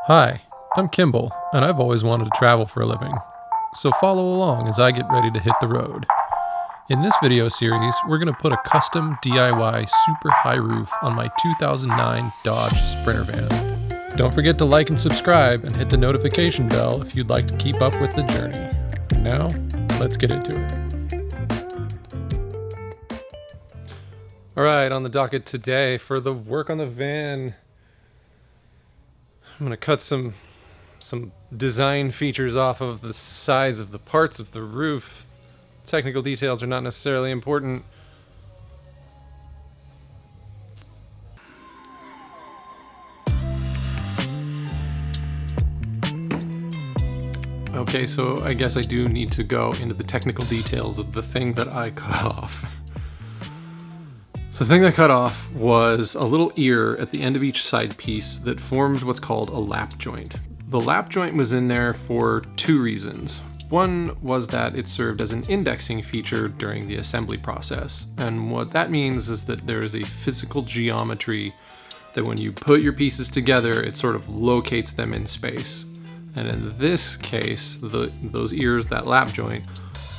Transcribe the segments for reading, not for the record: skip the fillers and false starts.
Hi, I'm Kimball, and I've always wanted to travel for a living. So follow along as I get ready to hit the road. In this video series, we're going to put a custom DIY super high roof on my 2009 Dodge Sprinter van. Don't forget to like and subscribe and hit the notification bell if you'd like to keep up with the journey. Now, let's get into it. Alright, on the docket today for the work on the van, I'm going to cut some design features off of the sides of the parts of the roof. Technical details are not necessarily important. Okay, so I guess I do need to go into the technical details of the thing that I cut off. So the thing that I cut off was a little ear at the end of each side piece that formed what's called a lap joint. The lap joint was in there for two reasons. One was that it served as an indexing feature during the assembly process. And what that means is that there is a physical geometry that when you put your pieces together, it sort of locates them in space. And in this case, those ears, that lap joint,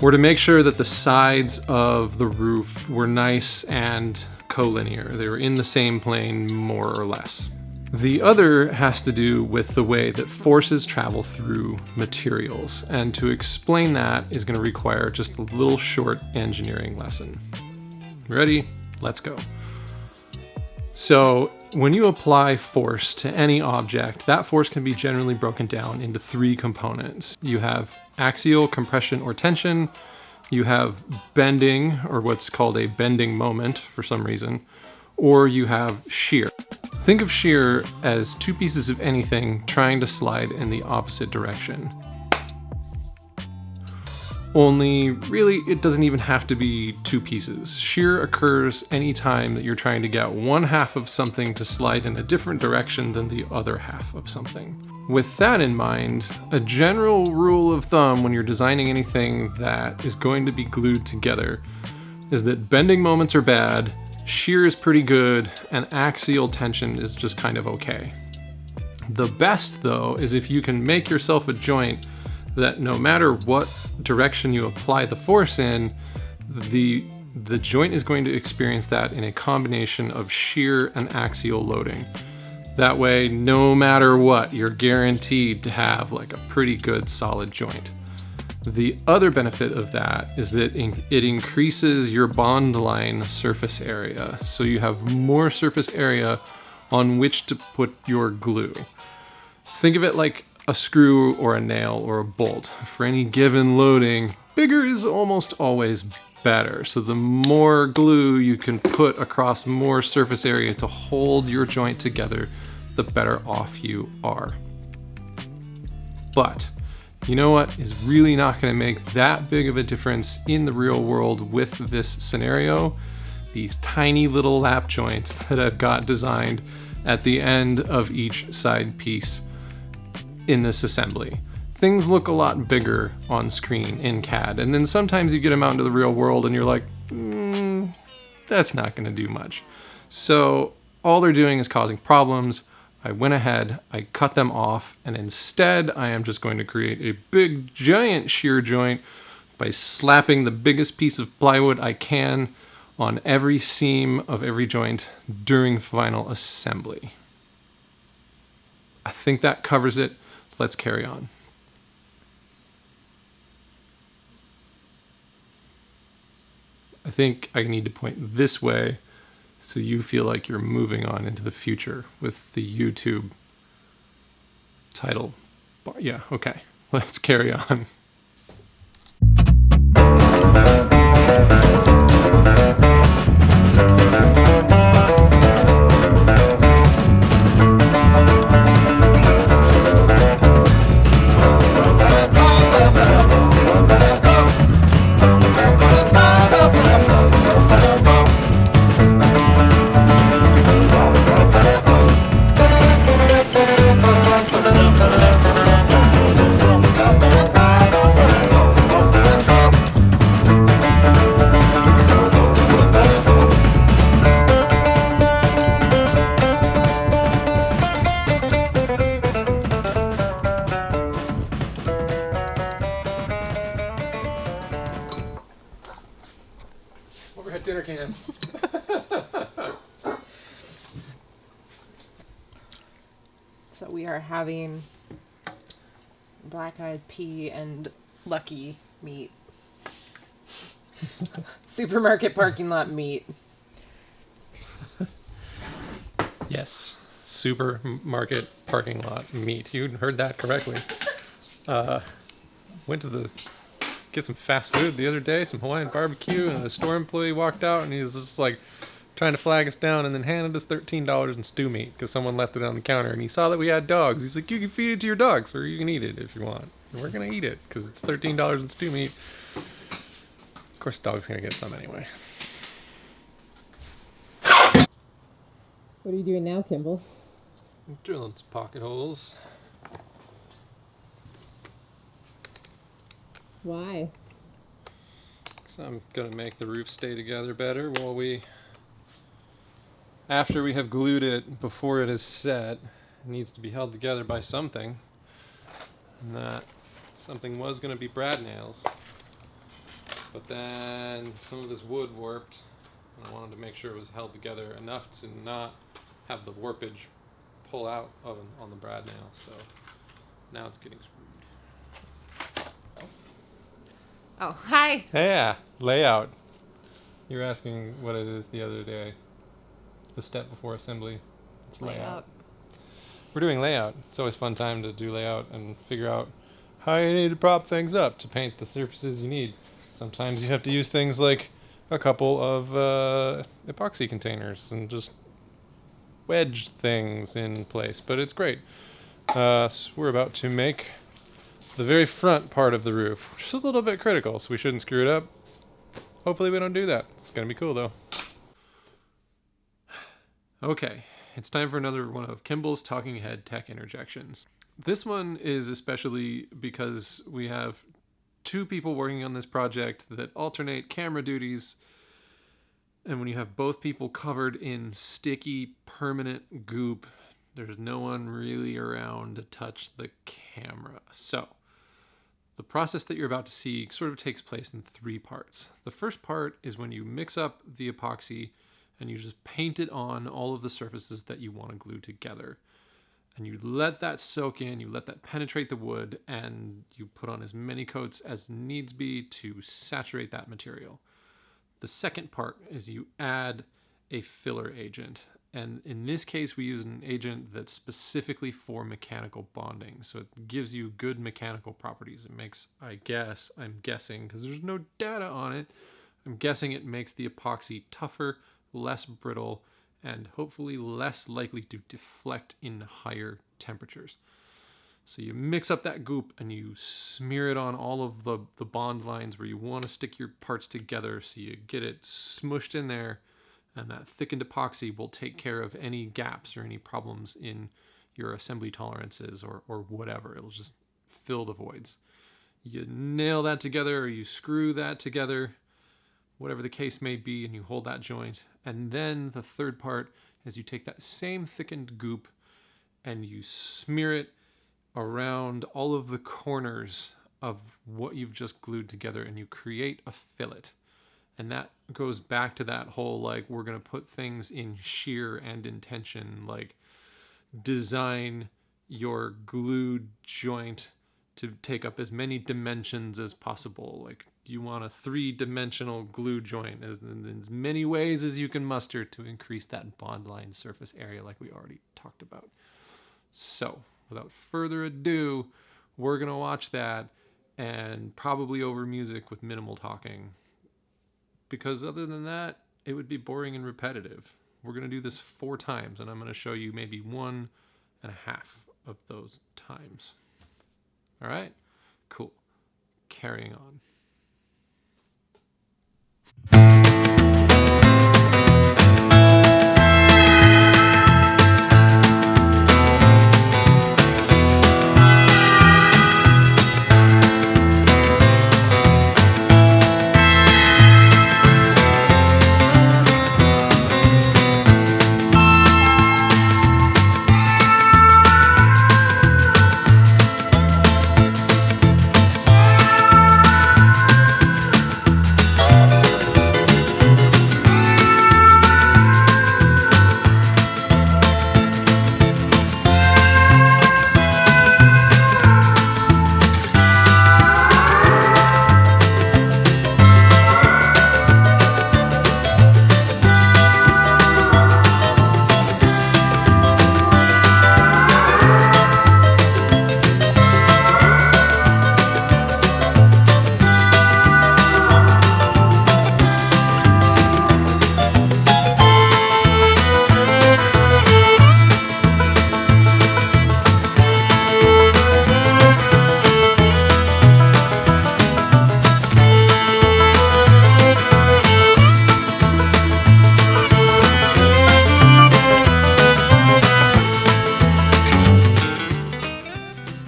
were to make sure that the sides of the roof were nice and collinear. They were in the same plane, more or less. The other has to do with the way that forces travel through materials. And to explain that is going to require just a little short engineering lesson. Ready? Let's go. So when you apply force to any object, that force can be generally broken down into three components. You have axial, compression, or tension. You have bending, or what's called a bending moment for some reason, or you have shear. Think of shear as two pieces of anything trying to slide in the opposite direction. Only, really, it doesn't even have to be two pieces. Shear occurs anytime that you're trying to get one half of something to slide in a different direction than the other half of something. With that in mind, a general rule of thumb when you're designing anything that is going to be glued together is that bending moments are bad, shear is pretty good, and axial tension is just kind of okay. The best, though, is if you can make yourself a joint that no matter what direction you apply the force in, the joint is going to experience that in a combination of shear and axial loading. That way, no matter what, you're guaranteed to have like a pretty good solid joint. The other benefit of that is that it increases your bond line surface area, so you have more surface area on which to put your glue. Think of it like a screw or a nail or a bolt. For any given loading, bigger is almost always better. So the more glue you can put across more surface area to hold your joint together, the better off you are. But you know what is really not going to make that big of a difference in the real world with this scenario? These tiny little lap joints that I've got designed at the end of each side piece in this assembly. Things look a lot bigger on screen in CAD, and then sometimes you get them out into the real world and you're like, that's not going to do much. So all they're doing is causing problems. I went ahead, I cut them off, and instead I am just going to create a big giant shear joint by slapping the biggest piece of plywood I can on every seam of every joint during final assembly. I think that covers it. Let's carry on. I think I need to point this way so you feel like you're moving on into the future with the YouTube title bar. Yeah, okay. Let's carry on. can. So we are having black-eyed pea and lucky meat. Supermarket parking lot meat. Yes, supermarket parking lot meat. You heard that correctly. Went to get some fast food the other day, some Hawaiian barbecue, and a store employee walked out and he was just like trying to flag us down and then handed us $13 in stew meat because someone left it on the counter and he saw that we had dogs. He's like, you can feed it to your dogs or you can eat it if you want. And we're going to eat it because it's $13 in stew meat. Of course, the dog's going to get some anyway. What are you doing now, Kimball? I'm drilling some pocket holes. Why? So I'm going to make the roof stay together better after we have glued it before it is set. It needs to be held together by something. And that something was going to be brad nails. But then some of this wood warped. And I wanted to make sure it was held together enough to not have the warpage pull out on the brad nail. So now it's getting screwed. Oh, hi. Yeah, layout. You were asking what it is the other day. The step before assembly. It's layout. We're doing layout. It's always a fun time to do layout and figure out how you need to prop things up to paint the surfaces you need. Sometimes you have to use things like a couple of epoxy containers and just wedge things in place, but it's great. So we're about to make the very front part of the roof, which is a little bit critical, so we shouldn't screw it up. Hopefully we don't do that. It's gonna be cool though. Okay, it's time for another one of Kimball's Talking Head Tech Interjections. This one is especially because we have two people working on this project that alternate camera duties, and when you have both people covered in sticky, permanent goop, there's no one really around to touch the camera. So, the process that you're about to see sort of takes place in three parts. The first part is when you mix up the epoxy and you just paint it on all of the surfaces that you want to glue together. And you let that soak in, you let that penetrate the wood, and you put on as many coats as needs be to saturate that material. The second part is you add a filler agent. And in this case, we use an agent that's specifically for mechanical bonding. So it gives you good mechanical properties. It makes, I'm guessing, because there's no data on it, I'm guessing it makes the epoxy tougher, less brittle, and hopefully less likely to deflect in higher temperatures. So you mix up that goop and you smear it on all of the bond lines where you want to stick your parts together, so you get it smushed in there, and that thickened epoxy will take care of any gaps or any problems in your assembly tolerances or whatever. It'll just fill the voids. You nail that together or you screw that together, whatever the case may be, and you hold that joint. And then the third part is you take that same thickened goop and you smear it around all of the corners of what you've just glued together, and you create a fillet. And that goes back to that whole, like, we're going to put things in shear and in tension, like design your glued joint to take up as many dimensions as possible. Like, you want a 3-dimensional glue joint in as many ways as you can muster to increase that bond line surface area like we already talked about. So, without further ado, we're going to watch that, and probably over music with minimal talking. Because other than that, it would be boring and repetitive. We're going to do this 4 times, and I'm going to show you maybe 1.5 of those times. All right? Cool. Carrying on.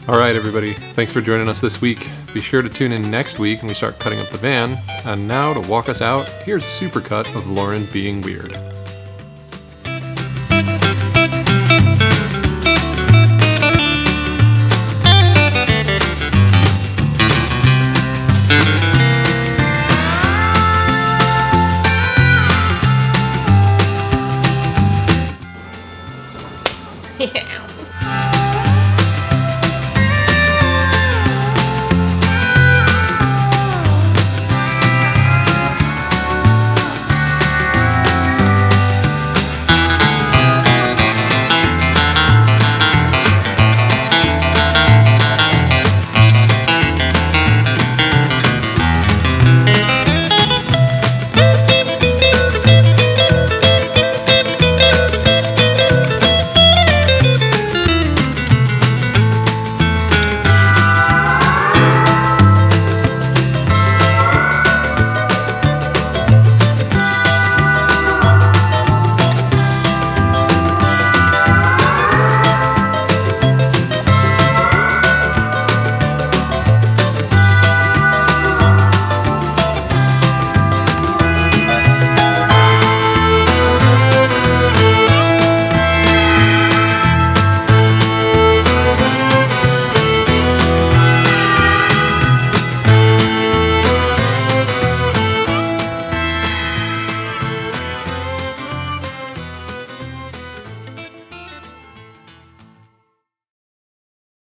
All right, everybody. Thanks for joining us this week. Be sure to tune in next week when we start cutting up the van. And now to walk us out, here's a supercut of Lauren being weird.